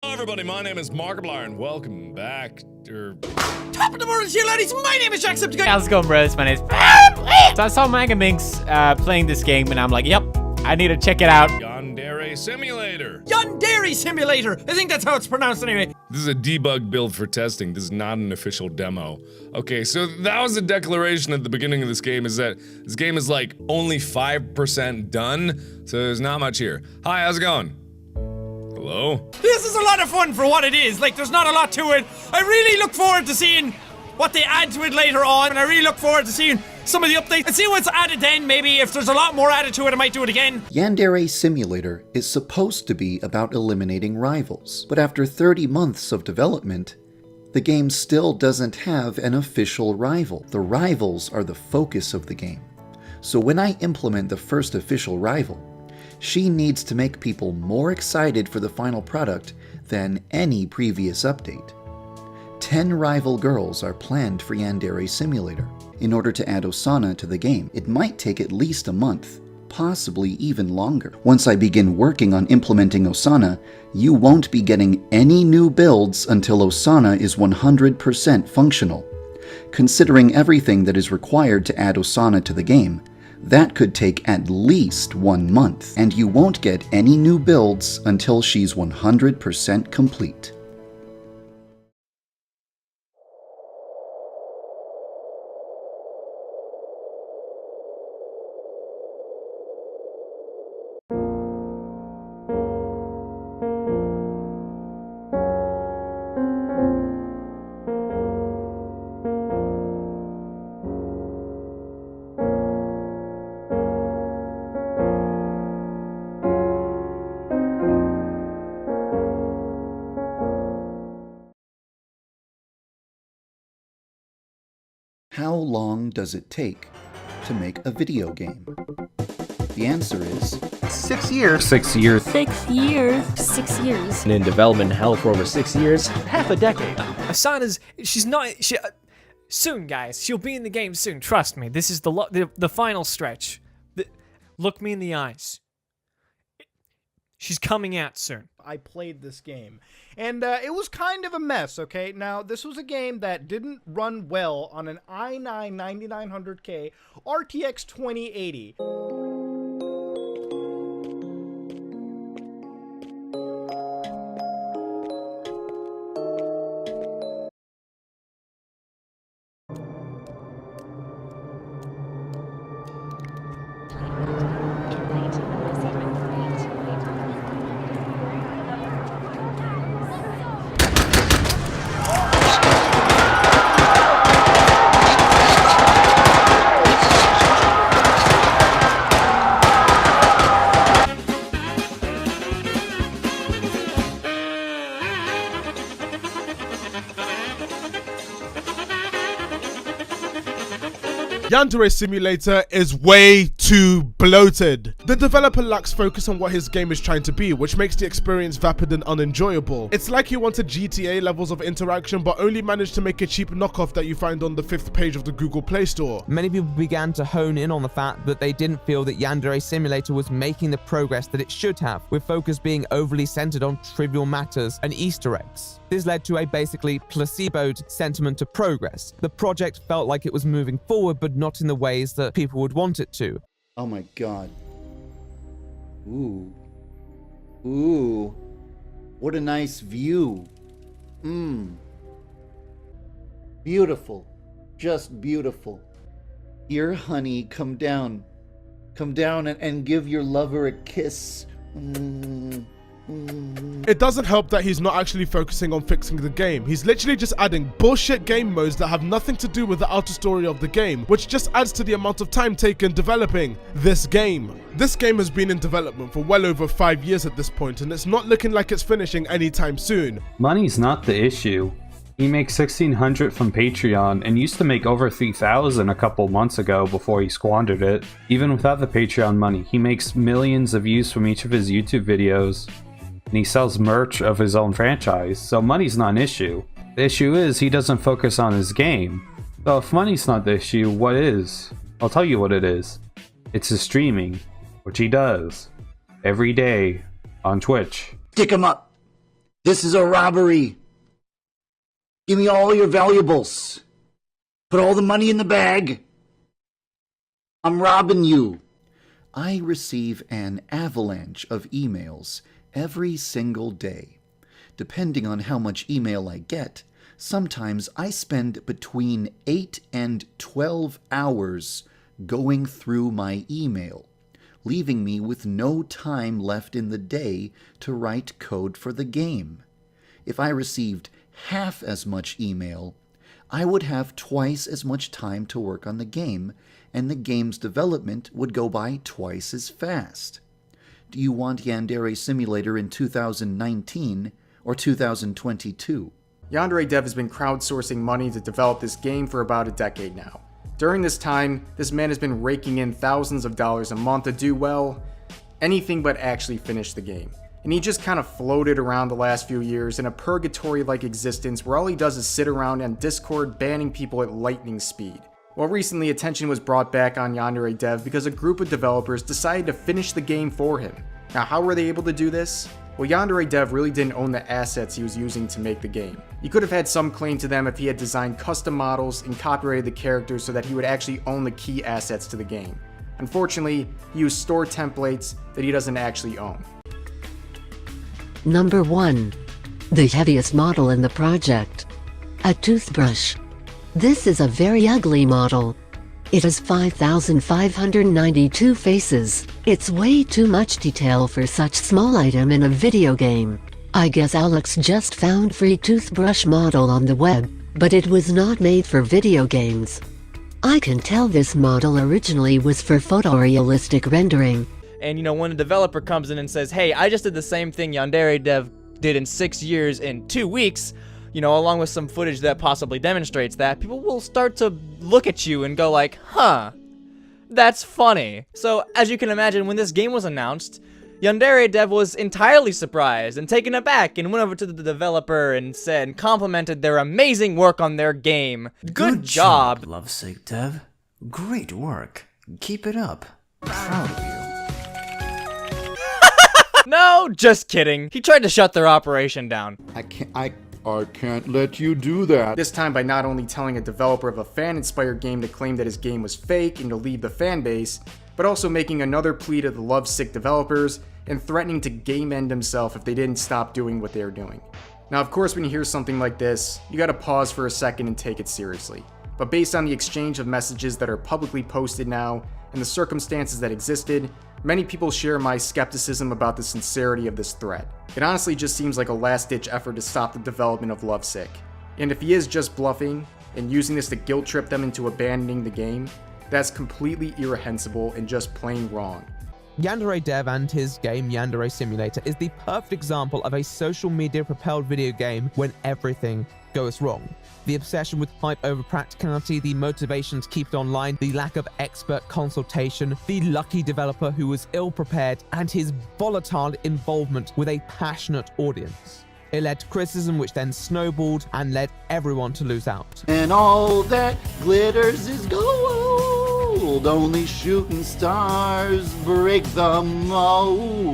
Everybody, my name is Markiplier, and welcome back to... Top of the morning to you, laddies! My name is Jacksepticeye! How's it going, bros? My name's... So I saw Megaminx playing this game, and I'm like, yep, I need to check it out. Yandere Simulator. Yandere Simulator! I think that's how it's pronounced anyway. This is a debug build for testing. This is not an official demo. Okay, so that was the declaration at the beginning of this game, is that this game is like only 5% done, so there's not much here. Hi, how's it going? Hello? This is a lot of fun for what it is. Like, there's not a lot to it. I really look forward to seeing what they add to it later on, and I really look forward to seeing some of the updates and see what's added then. Maybe if there's a lot more added to it, I might do it again. Yandere Simulator is supposed to be about eliminating rivals, but after 30 months of development, the game still doesn't have an official rival. The rivals are the focus of the game. So when I implement the first official rival, she needs to make people more excited for the final product than any previous update. 10 rival girls are planned for Yandere Simulator. In order to add Osana to the game, it might take at least a month, possibly even longer. Once I begin working on implementing Osana, you won't be getting any new builds until Osana is 100% functional. Considering everything that is required to add Osana to the game, that could take at least 1 month, and you won't get any new builds until she's 100% complete. How long does it take to make a video game? The answer is 6 years. 6 years. 6 years. 6 years. And in development hell for over 6 years. Half a decade. Asana's, soon, guys. She'll be in the game soon. Trust me. This is the final stretch. Look me in the eyes. She's coming out soon. I played this game, and it was kind of a mess, okay? Now, this was a game that didn't run well on an i9 9900K RTX 2080. Yandere Simulator is way too bloated. The developer lacks focus on what his game is trying to be, which makes the experience vapid and unenjoyable. It's like he wanted GTA levels of interaction but only managed to make a cheap knockoff that you find on the 5th page of the Google Play Store. Many people began to hone in on the fact that they didn't feel that Yandere Simulator was making the progress that it should have, with focus being overly centered on trivial matters and Easter eggs. This led to a basically placeboed sentiment to progress. The project felt like it was moving forward, but not in the ways that people would want it to. Oh my god. Ooh. Ooh. What a nice view. Beautiful. Just beautiful. Here, honey, come down. Come down and give your lover a kiss. It doesn't help that he's not actually focusing on fixing the game. He's literally just adding bullshit game modes that have nothing to do with the outer story of the game, which just adds to the amount of time taken developing this game. This game has been in development for well over 5 years at this point, and it's not looking like it's finishing anytime soon. Money's not the issue. He makes $1,600 from Patreon and used to make over $3,000 a couple months ago before he squandered it. Even without the Patreon money, he makes millions of views from each of his YouTube videos. And he sells merch of his own franchise, so money's not an issue. The issue is he doesn't focus on his game. So if money's not the issue, what is? I'll tell you what it is. It's his streaming, which he does every day on Twitch. Stick 'em up. This is a robbery. Give me all your valuables. Put all the money in the bag. I'm robbing you. I receive an avalanche of emails every single day. Depending on how much email I get, sometimes I spend between 8 and 12 hours going through my email, leaving me with no time left in the day to write code for the game. If I received half as much email, I would have twice as much time to work on the game, and the game's development would go by twice as fast. Do you want Yandere Simulator in 2019 or 2022? Yandere Dev has been crowdsourcing money to develop this game for about a decade now. During this time, this man has been raking in thousands of dollars a month to do, well, anything but actually finish the game. And he just kind of floated around the last few years in a purgatory-like existence where all he does is sit around on Discord banning people at lightning speed. Well, recently attention was brought back on Yandere Dev because a group of developers decided to finish the game for him. Now, how were they able to do this? Well, Yandere Dev really didn't own the assets he was using to make the game. He could have had some claim to them if he had designed custom models and copyrighted the characters so that he would actually own the key assets to the game. Unfortunately, he used store templates that he doesn't actually own. Number 1. The heaviest model in the project. A toothbrush. This is a very ugly model. It has 5,592 faces. It's way too much detail for such small item in a video game. I guess Alex just found free toothbrush model on the web, but it was not made for video games. I can tell this model originally was for photorealistic rendering. And when a developer comes in and says, hey, I just did the same thing Yandere Dev did in 6 years in 2 weeks, along with some footage that possibly demonstrates that, people will start to look at you and go like, huh, that's funny. So, as you can imagine, when this game was announced, Yandere Dev was entirely surprised and taken aback and went over to the developer and said, and complimented their amazing work on their game. Good job, Lovesick Dev. Great work. Keep it up. Proud of you. No, just kidding. He tried to shut their operation down. I can't let you do that. This time by not only telling a developer of a fan-inspired game to claim that his game was fake and to leave the fan base, but also making another plea to the lovesick developers and threatening to game end himself if they didn't stop doing what they were doing. Now, of course, when you hear something like this, you gotta pause for a second and take it seriously. But based on the exchange of messages that are publicly posted now and the circumstances that existed, many people share my skepticism about the sincerity of this threat. It honestly just seems like a last-ditch effort to stop the development of Lovesick. And if he is just bluffing and using this to guilt-trip them into abandoning the game, that's completely irreprehensible and just plain wrong. Yandere Dev and his game Yandere Simulator is the perfect example of a social media propelled video game when everything goes wrong. The obsession with hype over practicality, the motivation to keep it online, the lack of expert consultation, the lucky developer who was ill-prepared, and his volatile involvement with a passionate audience. It led to criticism which then snowballed and led everyone to lose out. And all that glitters is gold. Only shooting stars break the mold.